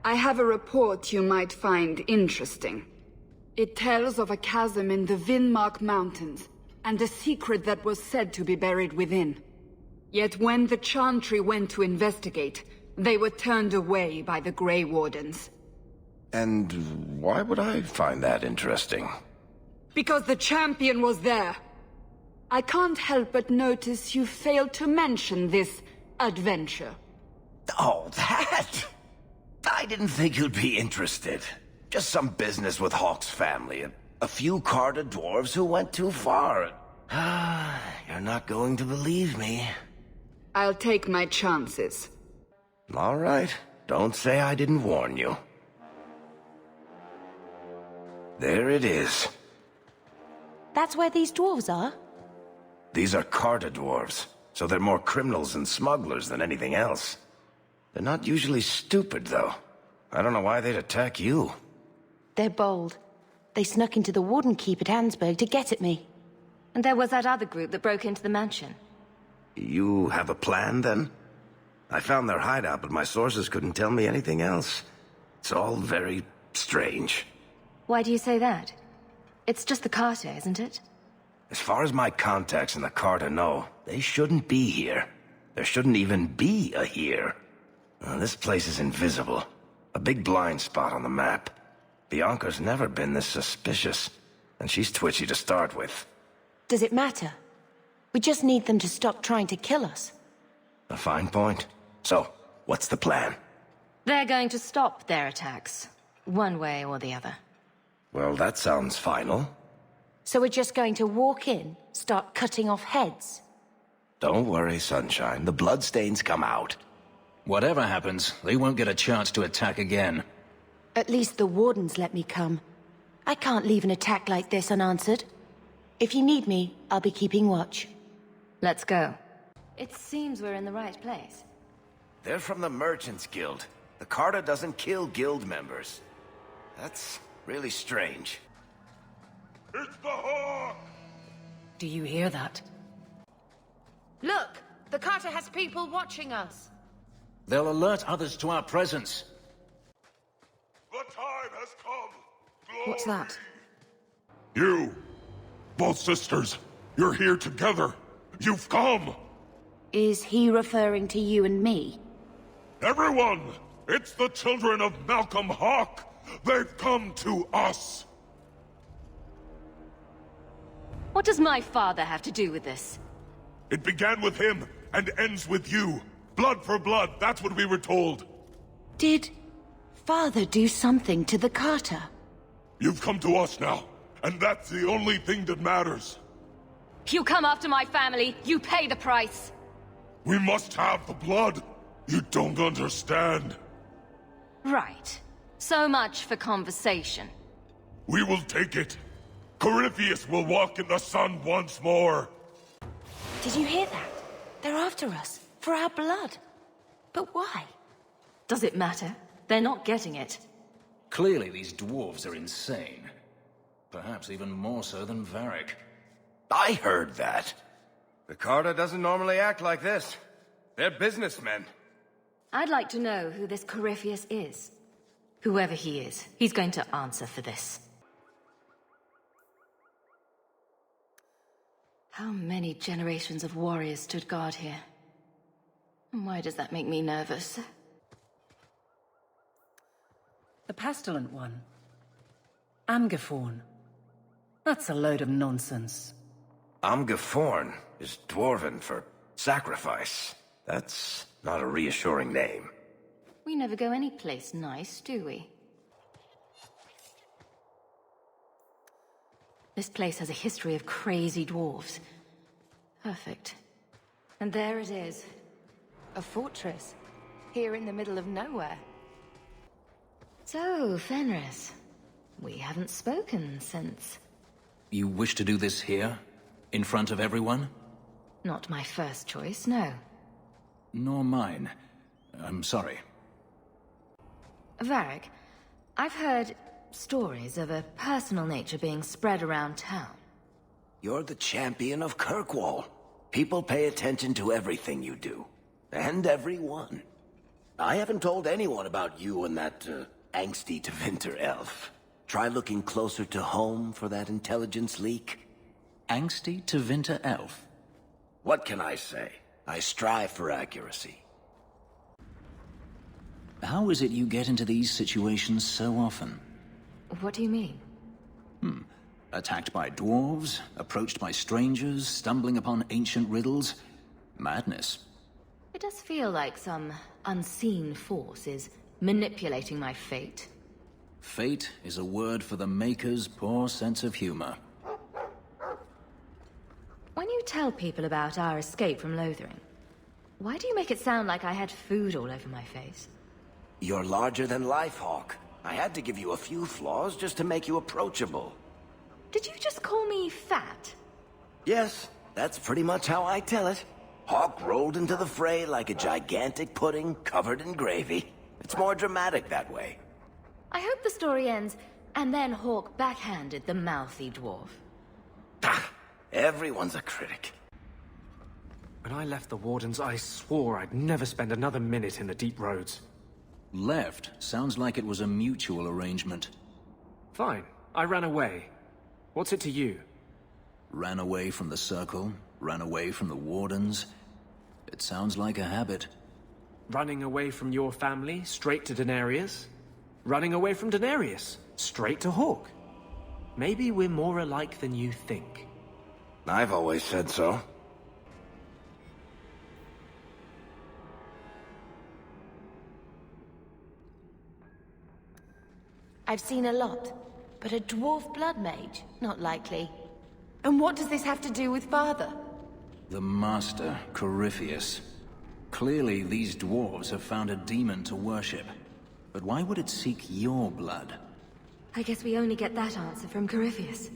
I have a report you might find interesting. It tells of a chasm in the Vinmark Mountains, and a secret that was said to be buried within. Yet when the Chantry went to investigate, they were turned away by the Grey Wardens. And why would I find that interesting? Because the champion was there. I can't help but notice you failed to mention this adventure. Oh, that? I didn't think you'd be interested. Just some business with Hawke's family. A few Carta dwarves who went too far. You're not going to believe me. I'll take my chances. All right. Don't say I didn't warn you. There it is. That's where these dwarves are? These are Carta dwarves, so they're more criminals and smugglers than anything else. They're not usually stupid, though. I don't know why they'd attack you. They're bold. They snuck into the warden keep at Ansburg to get at me. And there was that other group that broke into the mansion. You have a plan, then? I found their hideout, but my sources couldn't tell me anything else. It's all very strange. Why do you say that? It's just the Carta, isn't it? As far as my contacts in the Carta know, they shouldn't be here. There shouldn't even be a here. This place is invisible. A big blind spot on the map. Bianca's never been this suspicious, and she's twitchy to start with. Does it matter? We just need them to stop trying to kill us. A fine point. So, what's the plan? They're going to stop their attacks, one way or the other. Well, that sounds final. So we're just going to walk in, start cutting off heads? Don't worry, Sunshine. The bloodstains come out. Whatever happens, they won't get a chance to attack again. At least the wardens let me come. I can't leave an attack like this unanswered. If you need me, I'll be keeping watch. Let's go. It seems we're in the right place. They're from the Merchants Guild. The Carta doesn't kill guild members. That's really strange. It's the Hawke! Do you hear that? Look! The Carta has people watching us! They'll alert others to our presence. The time has come! Glory. What's that? You! Both sisters! You're here together! You've come! Is he referring to you and me? Everyone! It's the children of Malcolm Hawke! They've come to us! What does my father have to do with this? It began with him, and ends with you. Blood for blood, that's what we were told. Did Father do something to the Carta? You've come to us now, and that's the only thing that matters. If you come after my family, you pay the price. We must have the blood. You don't understand. Right. So much for conversation. We will take it. Corypheus will walk in the sun once more. Did you hear that? They're after us, for our blood. But why? Does it matter? They're not getting it. Clearly these dwarves are insane. Perhaps even more so than Varric. I heard that. The Carta doesn't normally act like this. They're businessmen. I'd like to know who this Corypheus is. Whoever he is, he's going to answer for this. How many generations of warriors stood guard here? And why does that make me nervous? The pestilent one. Amgeforn. That's a load of nonsense. Amgeforn is Dwarven for sacrifice. That's not a reassuring name. We never go any place nice, do we? This place has a history of crazy dwarves. Perfect. And there it is. A fortress. Here in the middle of nowhere. So, Fenris. We haven't spoken since... You wish to do this here? In front of everyone? Not my first choice, no. Nor mine. I'm sorry. Varric, I've heard stories of a personal nature being spread around town. You're the champion of Kirkwall. People pay attention to everything you do. And everyone. I haven't told anyone about you and that, angsty Tevinter elf. Try looking closer to home for that intelligence leak. Angsty Tevinter elf? What can I say? I strive for accuracy. How is it you get into these situations so often? What do you mean? Attacked by dwarves, approached by strangers, stumbling upon ancient riddles. Madness. It does feel like some unseen force is manipulating my fate. Fate is a word for the Maker's poor sense of humor. When you tell people about our escape from Lothering, why do you make it sound like I had food all over my face? You're larger than life, Hawke. I had to give you a few flaws just to make you approachable. Did you just call me fat? Yes, that's pretty much how I tell it. Hawke rolled into the fray like a gigantic pudding covered in gravy. It's more dramatic that way. I hope the story ends, and then Hawke backhanded the mouthy dwarf. Everyone's a critic. When I left the Wardens, I swore I'd never spend another minute in the deep roads. Left sounds like it was a mutual arrangement. Fine, I ran away. What's it to you? Ran away from the Circle, ran away from the Wardens. It sounds like a habit. Running away from your family, straight to Daenerys? Running away from Daenerys, straight to Hawke? Maybe we're more alike than you think. I've always said so. I've seen a lot, but a dwarf blood mage? Not likely. And what does this have to do with Father? The Master, Corypheus. Clearly, these dwarves have found a demon to worship. But why would it seek your blood? I guess we only get that answer from Corypheus.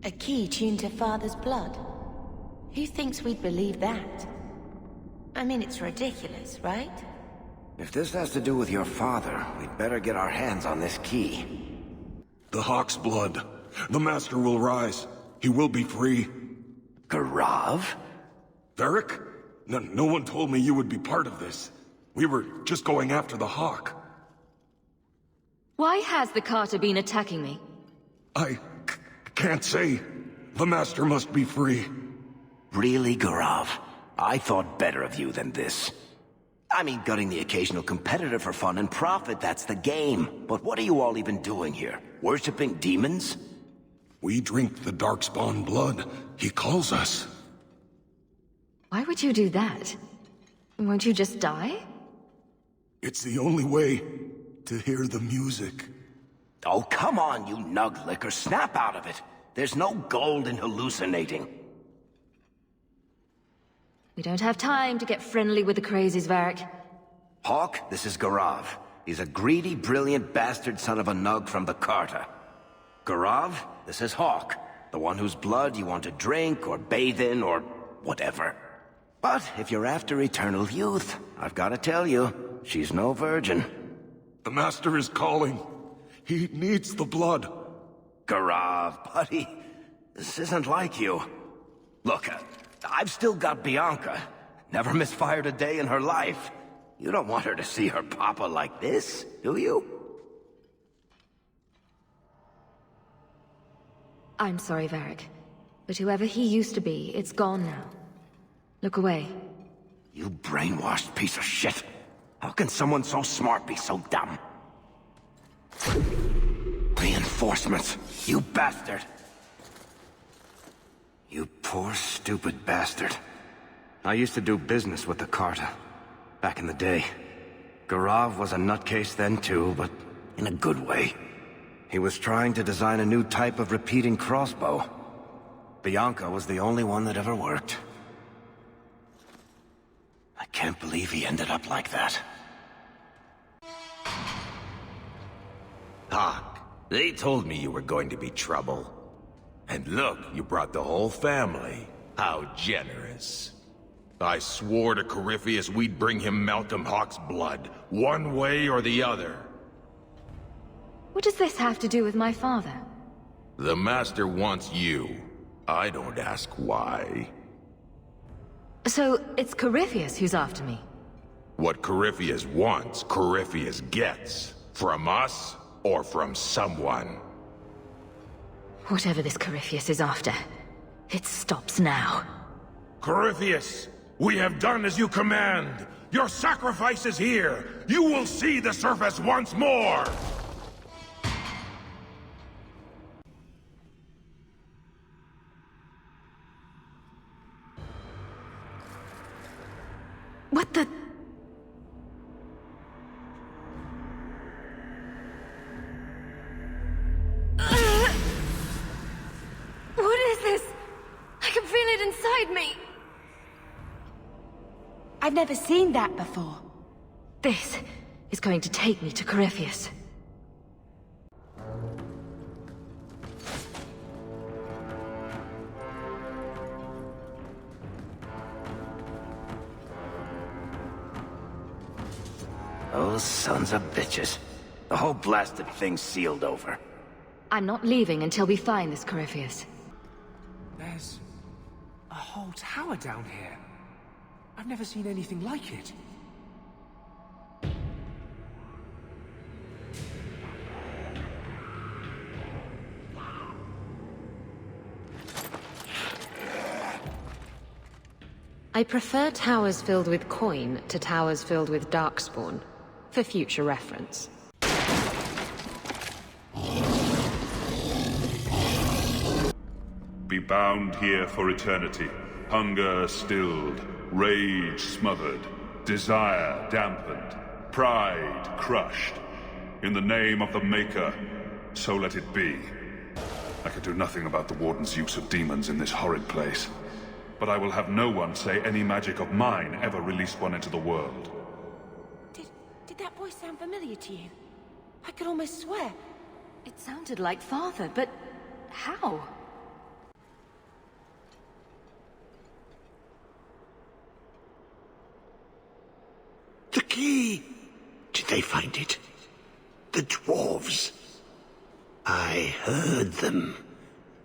A key tuned to Father's blood? Who thinks we'd believe that? I mean, it's ridiculous, right? If this has to do with your father, we'd better get our hands on this key. The Hawke's blood. The Master will rise. He will be free. Garav? Varric? No one told me you would be part of this. We were just going after the Hawke. Why has the Carter been attacking me? I can't say. The Master must be free. Really, Garav? I thought better of you than this. I mean, gutting the occasional competitor for fun and profit, that's the game. But what are you all even doing here? Worshipping demons? We drink the Darkspawn blood. He calls us. Why would you do that? Won't you just die? It's the only way to hear the music. Oh, come on, you nug licker. Snap out of it. There's no gold in hallucinating. We don't have time to get friendly with the crazies, Varric. Hawke, this is Garav. He's a greedy, brilliant bastard son of a nug from the Carter. Garav, this is Hawke. The one whose blood you want to drink, or bathe in, or whatever. But if you're after eternal youth, I've got to tell you, she's no virgin. The Master is calling. He needs the blood. Garav, buddy, this isn't like you. Look, I've still got Bianca. Never misfired a day in her life. You don't want her to see her papa like this, do you? I'm sorry, Varric. But whoever he used to be, it's gone now. Look away. You brainwashed piece of shit. How can someone so smart be so dumb? Reinforcements, you bastard! You poor, stupid bastard. I used to do business with the Carter. Back in the day. Garav was a nutcase then too, but in a good way. He was trying to design a new type of repeating crossbow. Bianca was the only one that ever worked. I can't believe he ended up like that. Hawke, they told me you were going to be trouble. And look, you brought the whole family. How generous. I swore to Corypheus we'd bring him Malcolm Hawke's blood, one way or the other. What does this have to do with my father? The Master wants you. I don't ask why. So, it's Corypheus who's after me? What Corypheus wants, Corypheus gets. From us, or from someone. Whatever this Corypheus is after, it stops now. Corypheus, we have done as you command. Your sacrifice is here. You will see the surface once more. What the... What is this? I can feel it inside me. I've never seen that before. This is going to take me to Corypheus. Those sons of bitches. The whole blasted thing's sealed over. I'm not leaving until we find this Corypheus. There's a whole tower down here. I've never seen anything like it. I prefer towers filled with coin to towers filled with darkspawn, for future reference. Be bound here for eternity. Hunger stilled, rage smothered, desire dampened, pride crushed. In the name of the Maker, so let it be. I can do nothing about the Warden's use of demons in this horrid place. But I will have no one say any magic of mine ever released one into the world. Did that voice sound familiar to you? I could almost swear. It sounded like Father, but how? The key! Did they find it? The dwarves. I heard them.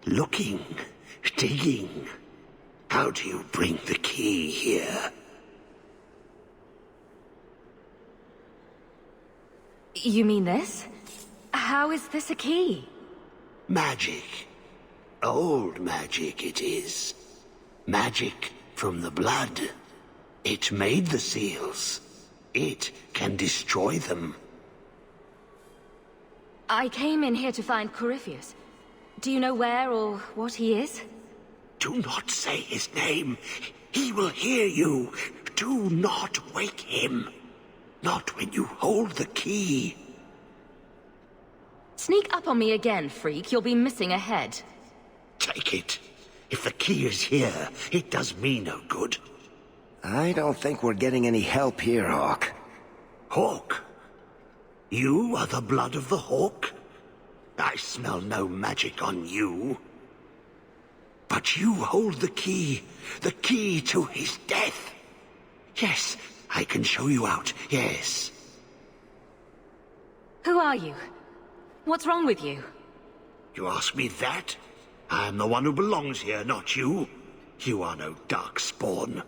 Looking, digging. How do you bring the key here? You mean this? How is this a key? Magic. Old magic it is. Magic from the blood. It made the seals. It can destroy them. I came in here to find Corypheus. Do you know where or what he is? Do not say his name. He will hear you. Do not wake him. Not when you hold the key. Sneak up on me again, freak. You'll be missing a head. Take it. If the key is here, it does me no good. I don't think we're getting any help here, Hawke. Hawke? You are the blood of the Hawke? I smell no magic on you. But you hold the key to his death. Yes, I can show you out, yes. Who are you? What's wrong with you? You ask me that? I'm the one who belongs here, not you. You are no darkspawn.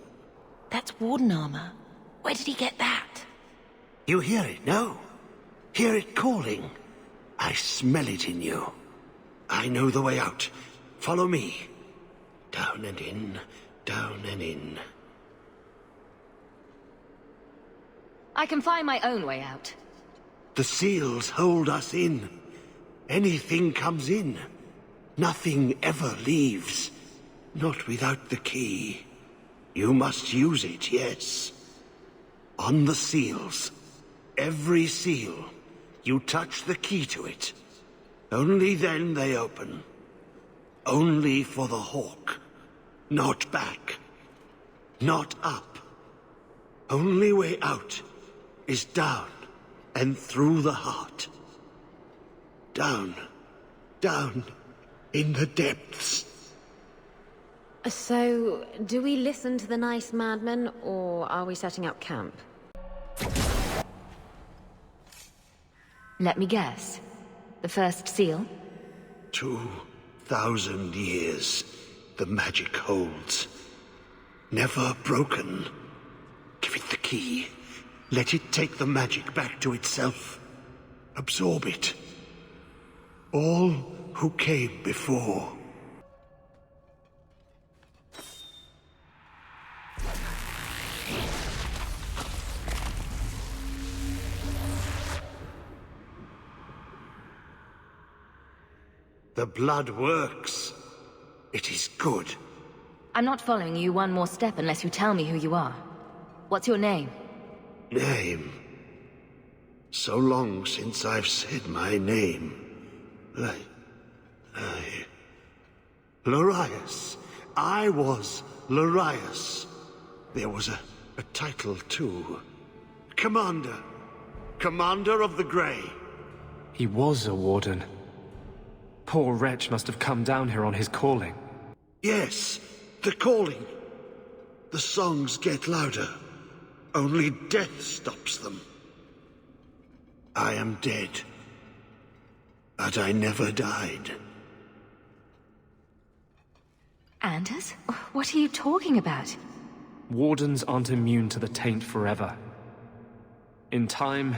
That's warden armor. Where did he get that? You hear it, no? Hear it calling. I smell it in you. I know the way out. Follow me. Down and in, down and in. I can find my own way out. The seals hold us in. Anything comes in. Nothing ever leaves. Not without the key. You must use it, yes. On the seals. Every seal. You touch the key to it. Only then they open. Only for the Hawke. Not back. Not up. Only way out is down and through the heart. Down. Down. In the depths. So, do we listen to the nice madman, or are we setting up camp? Let me guess. The first seal? 2,000 years. the magic holds. Never broken. Give it the key. Let it take the magic back to itself. Absorb it. All who came before. The blood works. It is good. I'm not following you one more step unless you tell me who you are. What's your name? Name? So long since I've said my name. Larius. I was Larius. There was a title too. Commander. Commander of the Grey. He was a warden. Poor wretch must have come down here on his calling. Yes, the calling. The songs get louder. Only death stops them. I am dead. But I never died. Anders? What are you talking about? Wardens aren't immune to the taint forever. In time,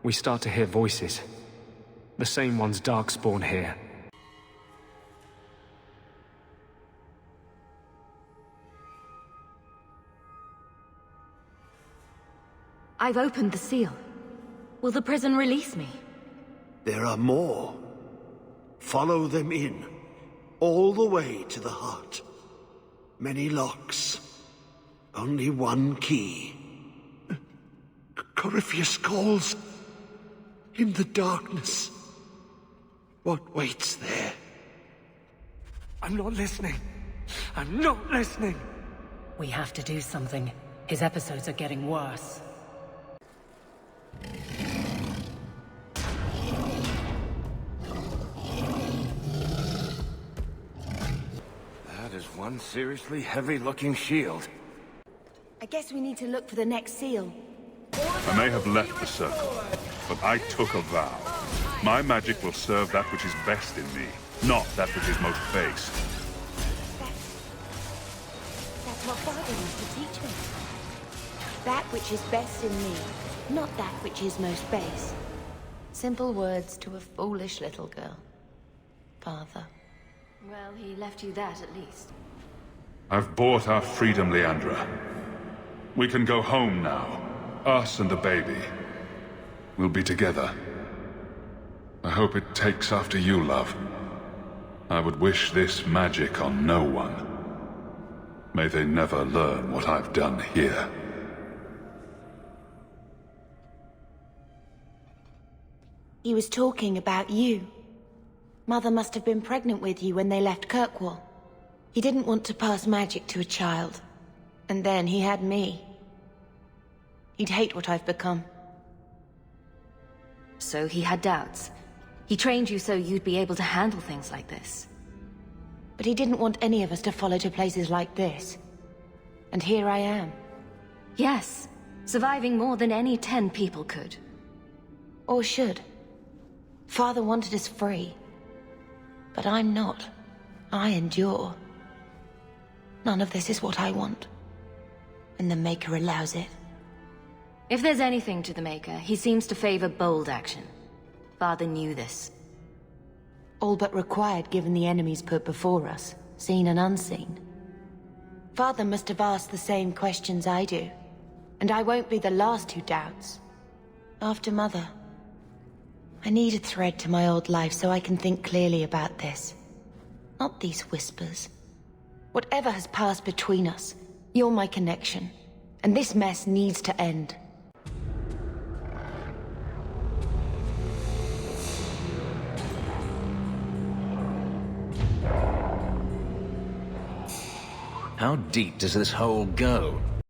we start to hear voices. The same ones Darkspawn hear. I've opened the seal. Will the prison release me? There are more. Follow them in. All the way to the heart. Many locks. Only one key. Corypheus calls. In the darkness. What waits there? I'm not listening. I'm not listening. We have to do something. His episodes are getting worse. That is one seriously heavy-looking shield. I guess we need to look for the next seal. I may have left the circle, but I took a vow. My magic will serve that which is best in me, not that which is most base. That's what Father used to teach me. That which is best in me, not that which is most base. Simple words to a foolish little girl. Father. Well, he left you that at least. I've bought our freedom, Leandra. We can go home now. Us and the baby. We'll be together. I hope it takes after you, love. I would wish this magic on no one. May they never learn what I've done here. He was talking about you. Mother must have been pregnant with you when they left Kirkwall. He didn't want to pass magic to a child. And then he had me. He'd hate what I've become. So he had doubts. He trained you so you'd be able to handle things like this. But he didn't want any of us to follow to places like this. And here I am. Yes, surviving more than any 10 people could. Or should. Father wanted us free. But I'm not. I endure. None of this is what I want. And the Maker allows it. If there's anything to the Maker, he seems to favor bold action. Father knew this. All but required given the enemies put before us, seen and unseen. Father must have asked the same questions I do. And I won't be the last who doubts. After Mother. I need a thread to my old life so I can think clearly about this. Not these whispers. Whatever has passed between us, you're my connection. And this mess needs to end. How deep does this hole go?